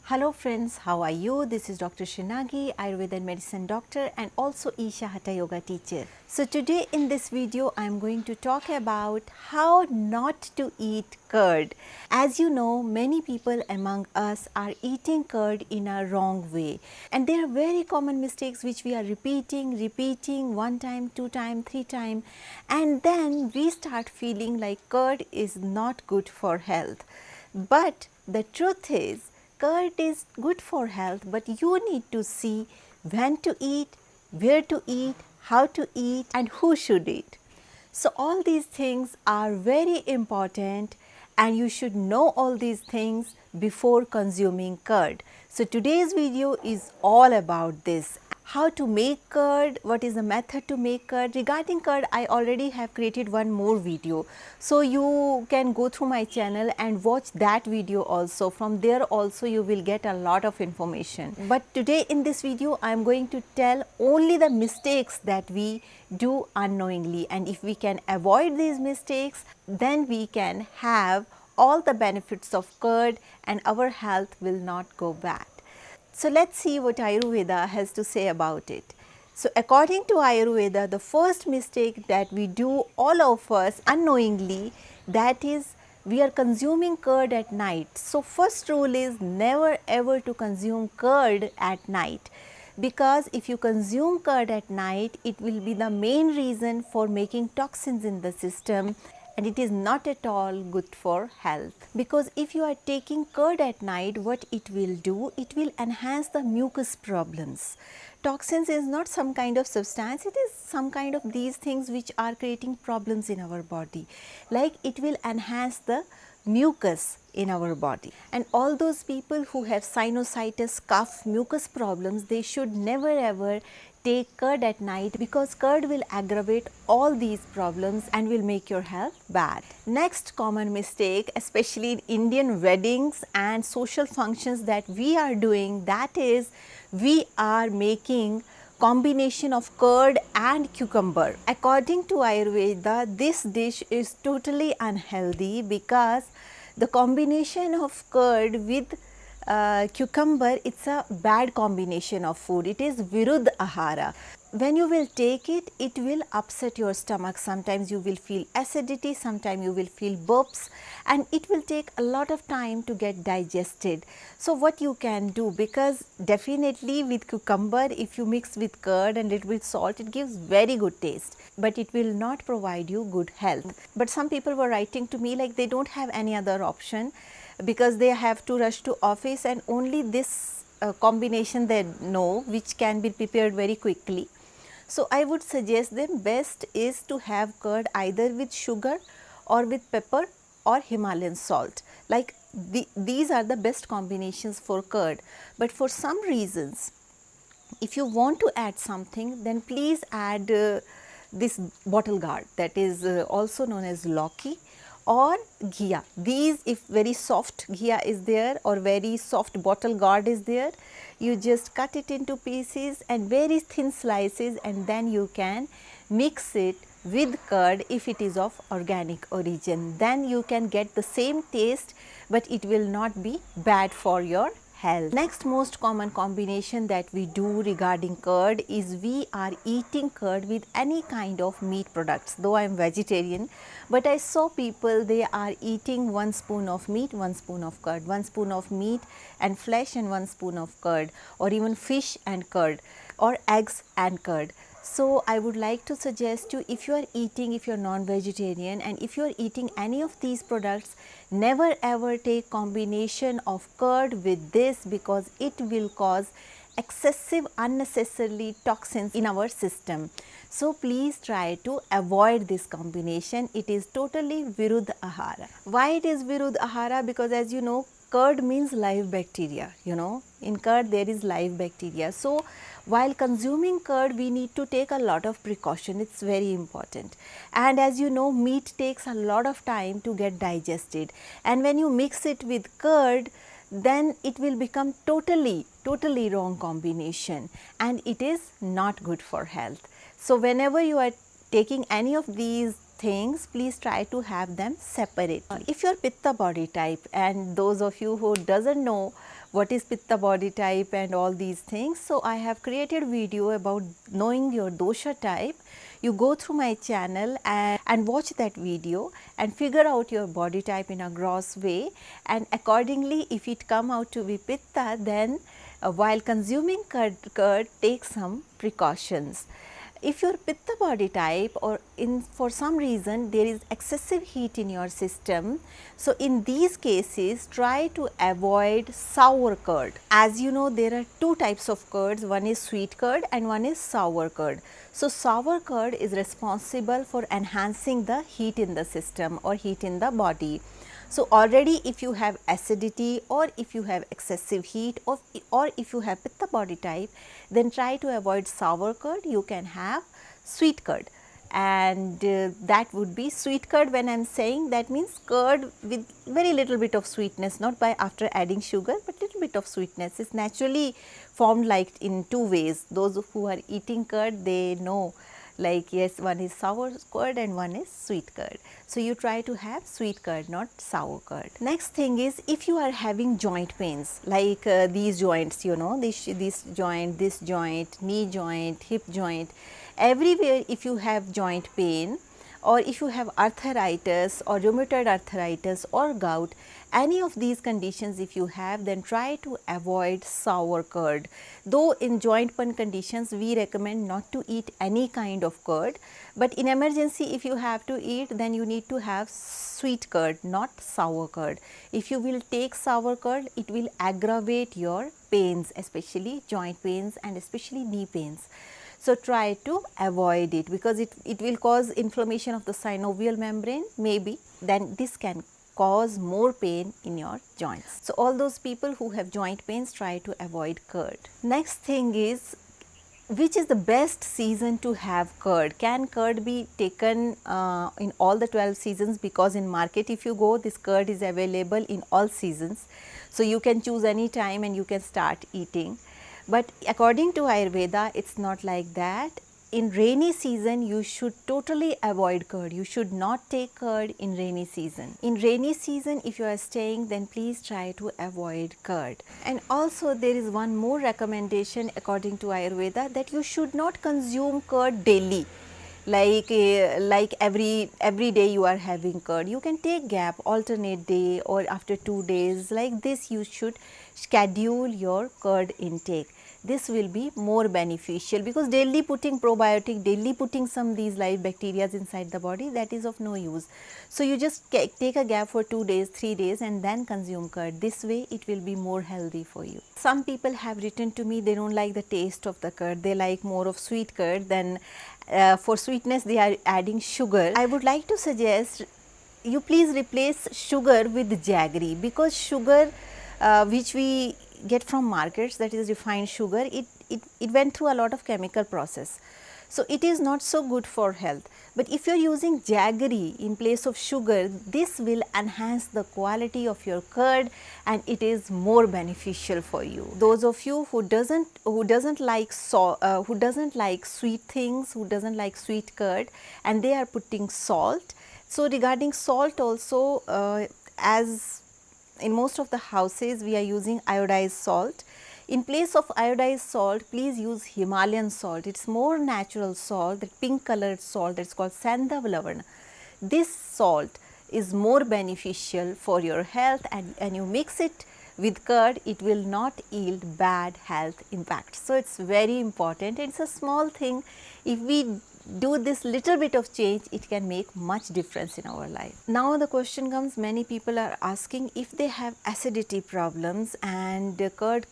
Hello friends, how are you? This is Dr. Nagi, Ayurveda and medicine doctor and also Isha Hatha Yoga teacher. So today in this video I am going to talk about how not to eat curd. As you know, many people among us are eating curd in a wrong way, and there are very common mistakes which we are repeating one time, two time, three time, and then we start feeling like curd is not good for health. But the truth is, curd is good for health, but you need to see when to eat, where to eat, how to eat, and who should eat. So all these things are very important, and you should know all these things before consuming curd. So today's video is all about this. How to make curd, what is the method to make curd. Regarding curd, I already have created one more video. So you can go through my channel and watch that video also. From there also you will get a lot of information. But today in this video, I am going to tell only the mistakes that we do unknowingly. And if we can avoid these mistakes, then we can have all the benefits of curd and our health will not go bad. So let's see what Ayurveda has to say about it. So according to Ayurveda, the first mistake that we do, all of us unknowingly, that is we are consuming curd at night. So first rule is never ever to consume curd at night, because if you consume curd at night, it will be the main reason for making toxins in the system, and it is not at all good for health. Because if you are taking curd at night, what it will do, it will enhance the mucus problems. Toxins is not some kind of substance, it is some kind of these things which are creating problems in our body. Like it will enhance the mucus in our body. And all those people who have sinusitis, cough, mucus problems, they should never ever take curd at night, because curd will aggravate all these problems and will make your health bad. Next common mistake, especially in Indian weddings and social functions that we are doing, that is we are making combination of curd and cucumber. According to Ayurveda, this dish is totally unhealthy, because the combination of curd with cucumber, it's a bad combination of food. It is viruddha ahara. When you will take it, it will upset your stomach. Sometimes you will feel acidity, sometimes you will feel burps, and it will take a lot of time to get digested. So what you can do, because definitely with cucumber, if you mix with curd and little bit salt, it gives very good taste, but it will not provide you good health. But some people were writing to me like they don't have any other option, because they have to rush to office and only this combination they know, which can be prepared very quickly. So I would suggest them best is to have curd either with sugar or with pepper or Himalayan salt. Like these are the best combinations for curd. But for some reasons, if you want to add something, then please add this bottle gourd, that is also known as lauki, or ghee. These, if very soft ghee is there or very soft bottle gourd is there, you just cut it into pieces and very thin slices, and then you can mix it with curd if it is of organic origin. Then you can get the same taste, but it will not be bad for your health. Next most common combination that we do regarding curd is we are eating curd with any kind of meat products. Though I am vegetarian, but I saw people, they are eating 1 spoon of meat, 1 spoon of curd, 1 spoon of meat and flesh and 1 spoon of curd, or even fish and curd, or eggs and curd. So I would like to suggest you, if you are eating, if you are non-vegetarian and if you are eating any of these products, never ever take combination of curd with this, because it will cause excessive unnecessarily toxins in our system. So please try to avoid this combination. It is totally viruddha ahara. Why it is viruddha ahara? Because as you know, curd means live bacteria, in curd there is live bacteria. So while consuming curd, we need to take a lot of precaution. It's very important. And as you know, meat takes a lot of time to get digested, and when you mix it with curd, then it will become totally wrong combination, and it is not good for health. So whenever you are taking any of these things, please try to have them separate. If you're Pitta body type, and those of you who doesn't know what is Pitta body type and all these things, so I have created video about knowing your dosha type. You go through my channel and watch that video and figure out your body type in a gross way, and accordingly if it come out to be Pitta, then while consuming curd, take some precautions. If you are Pitta body type, or for some reason there is excessive heat in your system, so in these cases try to avoid sour curd. As you know, there are two types of curds, one is sweet curd and one is sour curd. So sour curd is responsible for enhancing the heat in the system or heat in the body. So already if you have acidity, or if you have excessive heat, or if you have Pitta body type, then try to avoid sour curd. You can have sweet curd, and that would be sweet curd. When I am saying, that means curd with very little bit of sweetness, not by after adding sugar, but little bit of sweetness. Is naturally formed like in two ways. Those who are eating curd, they know, like, yes, one is sour curd and one is sweet curd. So you try to have sweet curd, not sour curd. Next thing is, if you are having joint pains, like these joints, you know, this joint, knee joint, hip joint, everywhere if you have joint pain, or if you have arthritis or rheumatoid arthritis or gout, any of these conditions if you have, then try to avoid sour curd. Though in joint pain conditions we recommend not to eat any kind of curd, but in emergency if you have to eat, then you need to have sweet curd, not sour curd. If you will take sour curd, it will aggravate your pains, especially joint pains and especially knee pains. So try to avoid it, because it will cause inflammation of the synovial membrane, maybe, then this can cause more pain in your joints. So all those people who have joint pains, try to avoid curd. Next thing is, which is the best season to have curd? Can curd be taken in all the 12 seasons? Because in market if you go, this curd is available in all seasons. So you can choose any time and you can start eating. But according to Ayurveda, it's not like that. In rainy season, you should totally avoid curd. You should not take curd in rainy season. In rainy season, if you are staying, then please try to avoid curd. And also there is one more recommendation according to Ayurveda, that you should not consume curd daily. Like every day you are having curd. You can take gap, alternate day, or after 2 days, like this you should schedule your curd intake. This will be more beneficial, because daily putting probiotic, daily putting some these live bacteria inside the body, that is of no use. So you just take a gap for 2 days, 3 days and then consume curd. This way it will be more healthy for you. Some people have written to me, they don't like the taste of the curd, they like more of sweet curd. Then for sweetness they are adding sugar. I would like to suggest you please replace sugar with jaggery, because sugar which we get from markets, that is refined sugar, it went through a lot of chemical process. So it is not so good for health. But if you are using jaggery in place of sugar, this will enhance the quality of your curd and it is more beneficial for you. Those of you who doesn't like sweet things, who doesn't like sweet curd, and they are putting salt. So regarding salt also, as in most of the houses we are using iodized salt. In place of iodized salt, please use Himalayan salt. It is more natural salt, that pink colored salt, that is called Sandavalavana. This salt is more beneficial for your health, and you mix it with curd, it will not yield bad health impact. So it is very important. It is a small thing. If we do this little bit of change, it can make much difference in our life. Now the question comes, many people are asking if they have acidity problems, and curd,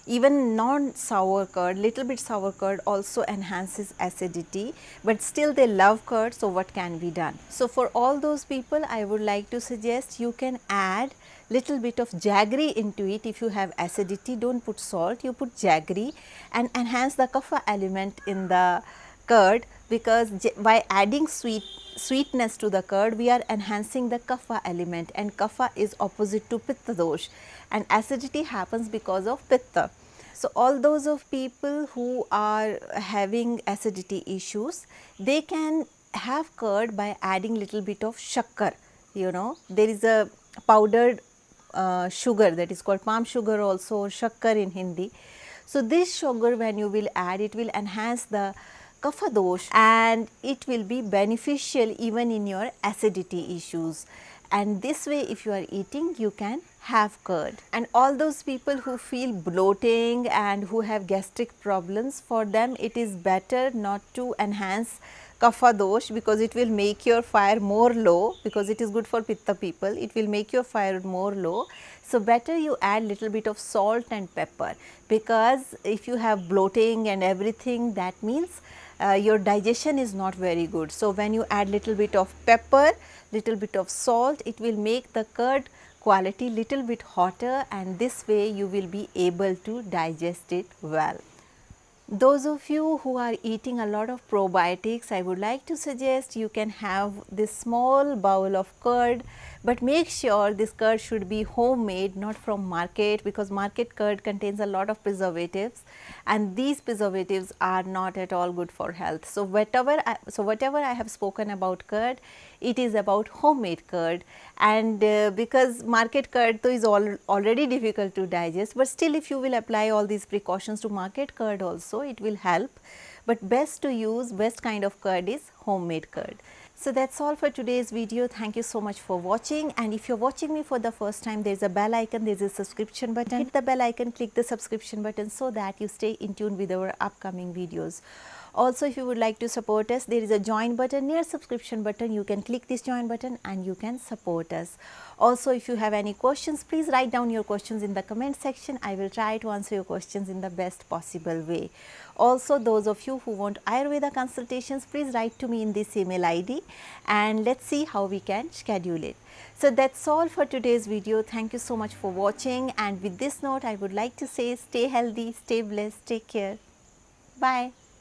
even non-sour curd, little bit sour curd also enhances acidity, but still they love curd, so what can be done? So for all those people, I would like to suggest you can add little bit of jaggery into it. If you have acidity, don't put salt, you put jaggery and enhance the kapha element in the curd, because by adding sweetness to the curd, we are enhancing the kapha element, and kapha is opposite to pitta dosh, and acidity happens because of pitta. So all those of people who are having acidity issues, they can have curd by adding little bit of shakkar. There is a powdered sugar that is called palm sugar also, or shakkar in Hindi. So this sugar, when you will add, it will enhance the kapha dosh and it will be beneficial even in your acidity issues. And this way, if you are eating, you can have curd. And all those people who feel bloating and who have gastric problems, for them it is better not to enhance kapha dosh, because it will make your fire more low, because it is good for pitta people, it will make your fire more low. So better you add little bit of salt and pepper, because if you have bloating and everything, that means your digestion is not very good. So when you add little bit of pepper, little bit of salt, it will make the curd quality little bit hotter, and this way you will be able to digest it well. Those of you who are eating a lot of probiotics, I would like to suggest you can have this small bowl of curd, but make sure this curd should be homemade, not from market, because market curd contains a lot of preservatives and these preservatives are not at all good for health. So whatever I have spoken about curd, it is about homemade curd, and because market curd is already difficult to digest, but still if you will apply all these precautions to market curd also, it will help, but best kind of curd is homemade curd. So that's all for today's video. Thank you so much for watching, and if you're watching me for the first time, there's a bell icon, there's a subscription button. Hit the bell icon, click the subscription button so that you stay in tune with our upcoming videos. Also, if you would like to support us, there is a join button near subscription button. You can click this join button and you can support us. Also, if you have any questions, please write down your questions in the comment section. I will try to answer your questions in the best possible way. Also, those of you who want Ayurveda consultations, please write to me in this email ID and let's see how we can schedule it. So that's all for today's video. Thank you so much for watching, and with this note, I would like to say stay healthy, stay blessed, take care. Bye.